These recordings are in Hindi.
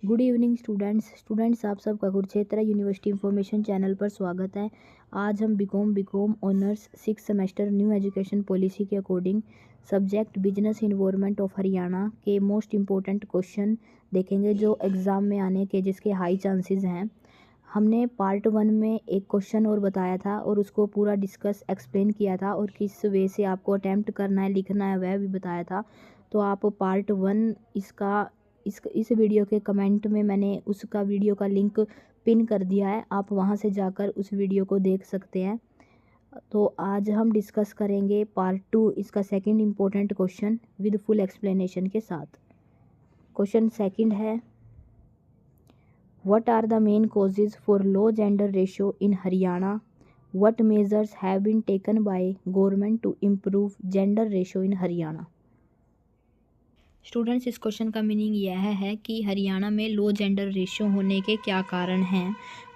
गुड इवनिंग स्टूडेंट्स आप सबका कुरुक्षेत्र यूनिवर्सिटी इंफॉर्मेशन चैनल पर स्वागत है। आज हम BCom honours 6 semester new education policy के according subject business environment of Haryana के मोस्ट इम्पोर्टेंट क्वेश्चन देखेंगे जो एग्ज़ाम में आने के जिसके हाई चांसेस हैं। हमने पार्ट 1 में एक क्वेश्चन और बताया था और उसको पूरा डिस्कस एक्सप्लेन किया था और किस वे से आपको अटैम्प्ट करना है लिखना है वह भी बताया था। तो आप पार्ट 1 इसका इस वीडियो के कमेंट में मैंने उसका वीडियो का लिंक पिन कर दिया है, आप वहां से जाकर उस वीडियो को देख सकते हैं। तो आज हम डिस्कस करेंगे पार्ट 2 इसका second important question with full explanation के साथ। क्वेश्चन सेकंड है, what are the main causes for low gender ratio in Haryana, what measures have been taken by government to improve gender ratio in Haryana. Students, इस क्वेश्चन का मीनिंग यह है कि हरियाणा में लो जेंडर रेशियो होने के क्या कारण हैं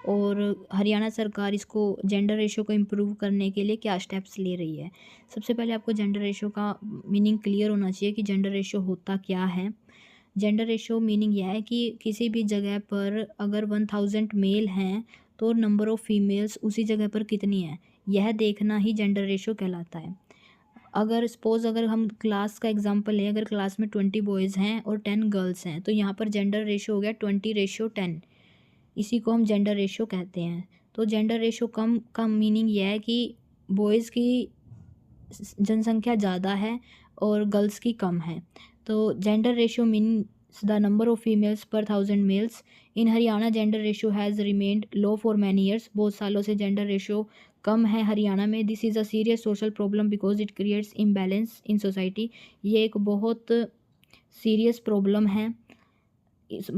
और हरियाणा सरकार इसको जेंडर रेशियो को इम्प्रूव करने के लिए क्या स्टेप्स ले रही है। सबसे पहले आपको जेंडर रेशियो का मीनिंग क्लियर होना चाहिए कि जेंडर रेशियो होता क्या है। जेंडर रेशियो मीनिंग यह है कि किसी भी जगह पर अगर 1000 मेल हैं तो नंबर ऑफ़ फीमेल्स उसी जगह पर कितनी है, यह देखना ही जेंडर रेशियो कहलाता है। अगर हम क्लास का एग्जांपल लें, अगर क्लास में 20 बॉयज़ हैं और 10 गर्ल्स हैं तो यहाँ पर जेंडर रेशियो हो गया 20:10। इसी को हम जेंडर रेशियो कहते हैं। तो जेंडर रेशियो कम का मीनिंग यह है कि बॉयज़ की जनसंख्या ज़्यादा है और गर्ल्स की कम है। तो gender ratio means the number of females per 1000 males. In Haryana gender ratio has remained low for many years. बहुत सालों से जेंडर रेशियो कम है हरियाणा में। This is a serious social problem because it creates imbalance in society. ये एक बहुत सीरियस प्रॉब्लम है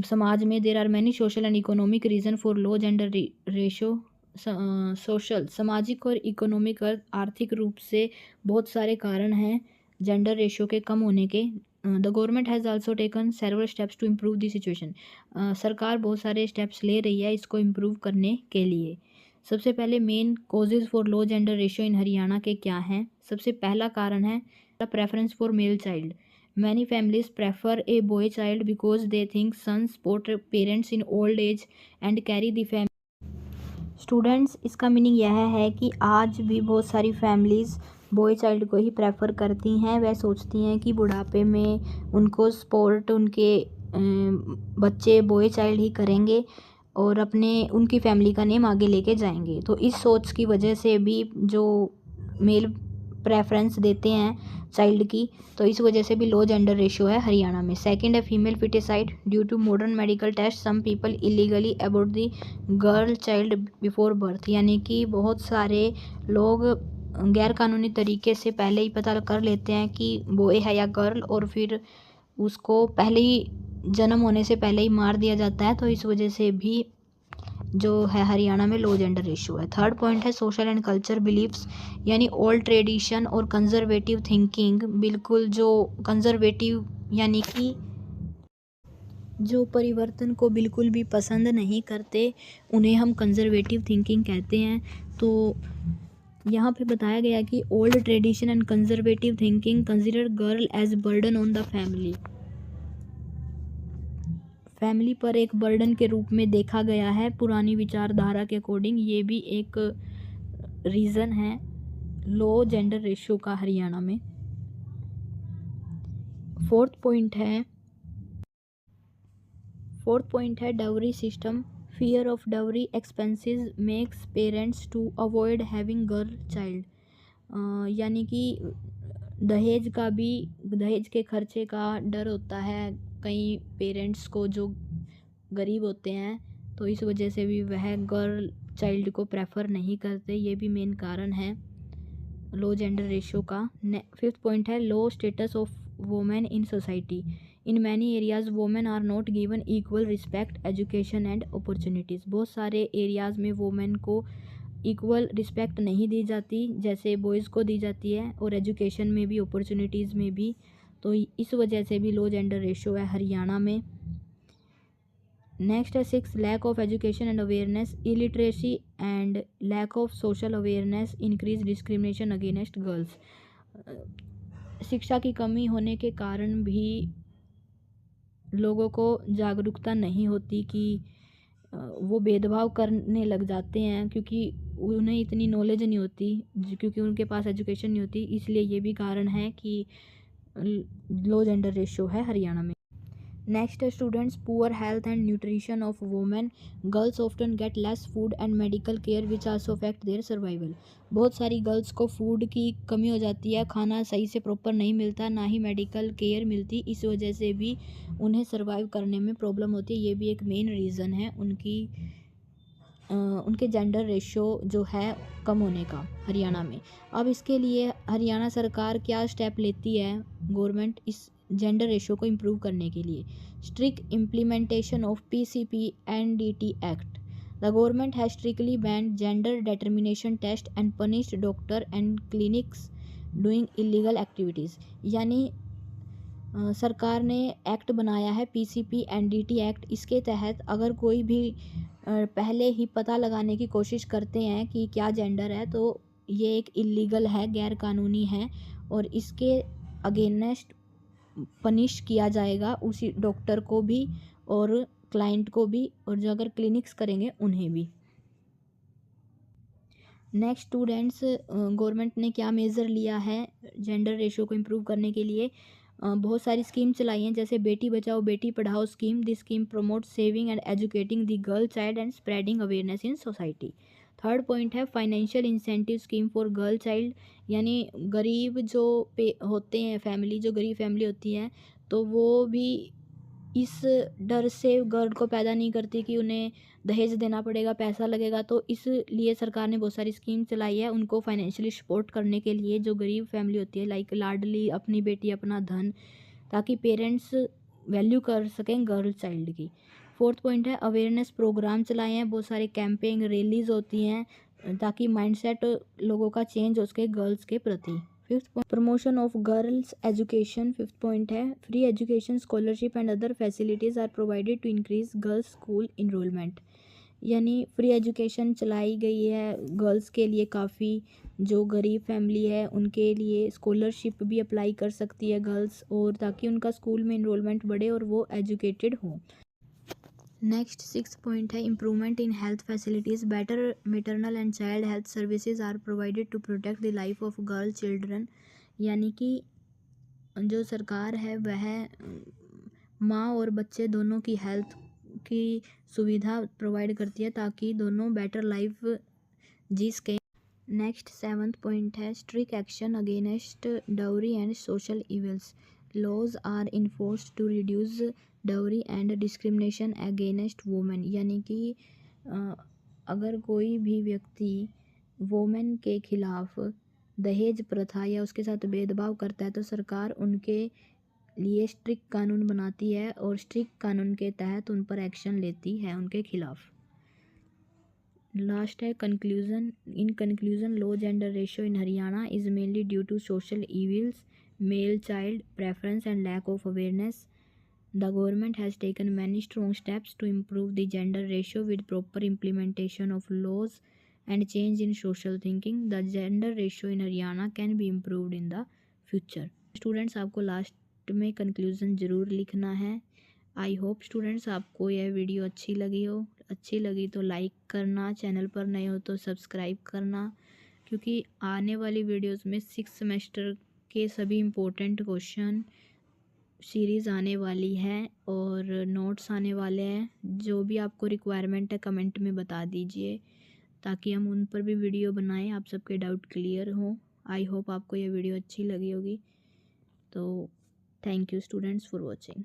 समाज में। There are many social and economic reason for low gender ratio. Social, सामाजिक और इकोनॉमिक आर्थिक रूप से बहुत सारे कारण हैं जेंडर रेशियो के कम होने के। The government has also taken several steps to improve the situation. सरकार बहुत सारे स्टेप्स ले रही है इसको इम्प्रूव करने के लिए। सबसे पहले main causes for low gender ratio in Haryana के क्या हैं। सबसे पहला कारण है the preference for male child. Many families prefer a boy child because they think sons support parents in old age and carry the family. Students, इसका मीनिंग यह है कि आज भी बहुत सारी फैमिलीज़ बॉय चाइल्ड को ही प्रेफर करती हैं। वह सोचती हैं कि बुढ़ापे में उनको सपोर्ट उनके बच्चे बॉय चाइल्ड ही करेंगे और उनकी फैमिली का नेम आगे लेके जाएंगे। तो इस सोच की वजह से भी जो मेल प्रेफरेंस देते हैं चाइल्ड की, तो इस वजह से भी लो जेंडर रेशियो है हरियाणा में। सेकंड है female foeticide. Due to modern medical test some people illegally abort the girl child before birth. यानी कि बहुत सारे लोग गैर कानूनी तरीके से पहले ही पता कर लेते हैं कि बॉय है या गर्ल और फिर उसको पहले ही जन्म होने से पहले ही मार दिया जाता है। तो इस वजह से भी जो है हरियाणा में लो जेंडर रेशियो है। थर्ड पॉइंट है सोशल एंड कल्चर बिलीफ्स, यानी ओल्ड ट्रेडिशन और कंजर्वेटिव थिंकिंग। बिल्कुल जो कंजर्वेटिव यानी कि जो परिवर्तन को बिल्कुल भी पसंद नहीं करते उन्हें हम कंजर्वेटिव थिंकिंग कहते हैं। तो यहाँ पे बताया गया कि old tradition and conservative thinking consider girl as burden on the family पर एक बर्डन के रूप में देखा गया है पुरानी विचारधारा के अकॉर्डिंग। ये भी एक रीज़न है लो जेंडर रेशियो का हरियाणा में। फोर्थ पॉइंट है dowry system. Fear of dowry expenses makes parents to avoid having girl child. यानी कि दहेज के खर्चे का डर होता है कई पेरेंट्स को जो गरीब होते हैं, तो इस वजह से भी वह गर्ल चाइल्ड को प्रेफर नहीं करते। ये भी मेन कारण है लो जेंडर रेशियो का। फिफ्थ पॉइंट है low status of women in society. In many areas women are not given equal respect education and opportunities. बहुत सारे एरियाज़ में वुमेन को इक्वल रिस्पेक्ट नहीं दी जाती जैसे बॉयज़ को दी जाती है और एजुकेशन में भी अपॉर्चुनिटीज़ में भी। तो इस वजह से भी लो जेंडर रेशियो है हरियाणा में। नेक्स्ट है 6 lack of education and awareness. Illiteracy and lack of social awareness increase discrimination against girls. शिक्षा की कमी होने के कारण भी लोगों को जागरूकता नहीं होती कि वो भेदभाव करने लग जाते हैं, क्योंकि उन्हें इतनी नॉलेज नहीं होती, क्योंकि उनके पास एजुकेशन नहीं होती। इसलिए ये भी कारण है कि लो जेंडर रेशियो है हरियाणा में। नेक्स्ट है students, poor health and nutrition of women. Girls often get less food and medical care which also affect their survival. बहुत सारी गर्ल्स को फूड की कमी हो जाती है, खाना सही से प्रॉपर नहीं मिलता, ना ही मेडिकल केयर मिलती। इस वजह से भी उन्हें सर्वाइव करने में प्रॉब्लम होती है। ये भी एक मेन रीज़न है उनके जेंडर रेशियो जो है कम होने का हरियाणा में। अब इसके लिए हरियाणा सरकार क्या स्टेप लेती है गवर्नमेंट इस जेंडर रेशियो को इम्प्रूव करने के लिए? Strict implementation of PCP-NDT act. The government has strictly banned gender determination test and punished doctor and clinics doing illegal activities. यानी सरकार ने एक्ट बनाया है PCP-NDT एक्ट। इसके तहत अगर कोई भी पहले ही पता लगाने की कोशिश करते हैं कि क्या जेंडर है, तो ये एक इलीगल है, गैर कानूनी है, और इसके अगेंस्ट पनिश किया जाएगा उसी डॉक्टर को भी और क्लाइंट को भी, और जो अगर क्लिनिक्स करेंगे उन्हें भी। नेक्स्ट स्टूडेंट्स, गवर्नमेंट ने क्या मेज़र लिया है जेंडर रेशियो को इम्प्रूव करने के लिए? बहुत सारी स्कीम चलाई हैं, जैसे बेटी Bachao Beti Padhao scheme. This scheme promote saving and educating the girl child and spreading awareness in society. Third point है financial incentive scheme for girl child. यानी गरीब जो पे होते हैं, फैमिली जो गरीब फैमिली होती हैं, तो वो भी इस डर से गर्ल को पैदा नहीं करती कि उन्हें दहेज देना पड़ेगा, पैसा लगेगा। तो इसलिए सरकार ने बहुत सारी स्कीम चलाई है उनको फाइनेंशियली सपोर्ट करने के लिए, जो गरीब फैमिली होती है, लाइक लाडली अपनी बेटी अपना धन, ताकि पेरेंट्स वैल्यू कर सकें गर्ल चाइल्ड की। फोर्थ पॉइंट है अवेयरनेस प्रोग्राम चलाए हैं, बहुत सारे कैंपेन रैलीज होती हैं ताकि माइंडसेट लोगों का चेंज हो सके गर्ल्स के प्रति। Fifth point promotion of girls education. Fifth point है free education scholarship and other facilities are provided to increase girls school enrolment. यानी फ्री एजुकेशन चलाई गई है गर्ल्स के लिए काफ़ी। जो गरीब फैमिली है उनके लिए स्कॉलरशिप भी अप्लाई कर सकती है गर्ल्स, और ताकि उनका स्कूल में इनरोलमेंट बढ़े और वो एजुकेटेड हो। नेक्स्ट सिक्स पॉइंट है improvement in health facilities. Better maternal and child health services are provided to protect the life of girl children. यानी कि जो सरकार है वह माँ और बच्चे दोनों की हेल्थ की सुविधा प्रोवाइड करती है ताकि दोनों बेटर लाइफ जी सकें। नेक्स्ट सेवन्थ पॉइंट है strict action against dowry and social evils. Laws are enforced to reduce dowry and discrimination against women. यानी कि अगर कोई भी व्यक्ति वुमेन के खिलाफ दहेज प्रथा या उसके साथ भेदभाव करता है, तो सरकार उनके लिए स्ट्रिक्ट कानून बनाती है और स्ट्रिक्ट कानून के तहत उन पर एक्शन लेती है उनके खिलाफ। लास्ट है conclusion. In conclusion, low gender ratio in Haryana is mainly due to social evils, male child preference and lack of awareness. The government has taken many strong steps to improve the gender ratio with proper implementation of laws and change in social thinking. The gender ratio in Haryana can be improved in the future. Students, आपको लास्ट में कंक्लूजन ज़रूर लिखना है। आई होप स्टूडेंट्स आपको यह वीडियो अच्छी लगी हो। अच्छी लगी तो लाइक करना, चैनल पर नए हो तो सब्सक्राइब करना, क्योंकि आने वाली वीडियोस में 6th सेमेस्टर के सभी इम्पोर्टेंट क्वेश्चन सीरीज़ आने वाली है और नोट्स आने वाले हैं। जो भी आपको रिक्वायरमेंट है कमेंट में बता दीजिए ताकि हम उन पर भी वीडियो बनाएं, आप सबके डाउट क्लियर हों। आई होप आपको ये वीडियो अच्छी लगी होगी। तो thank you students for watching.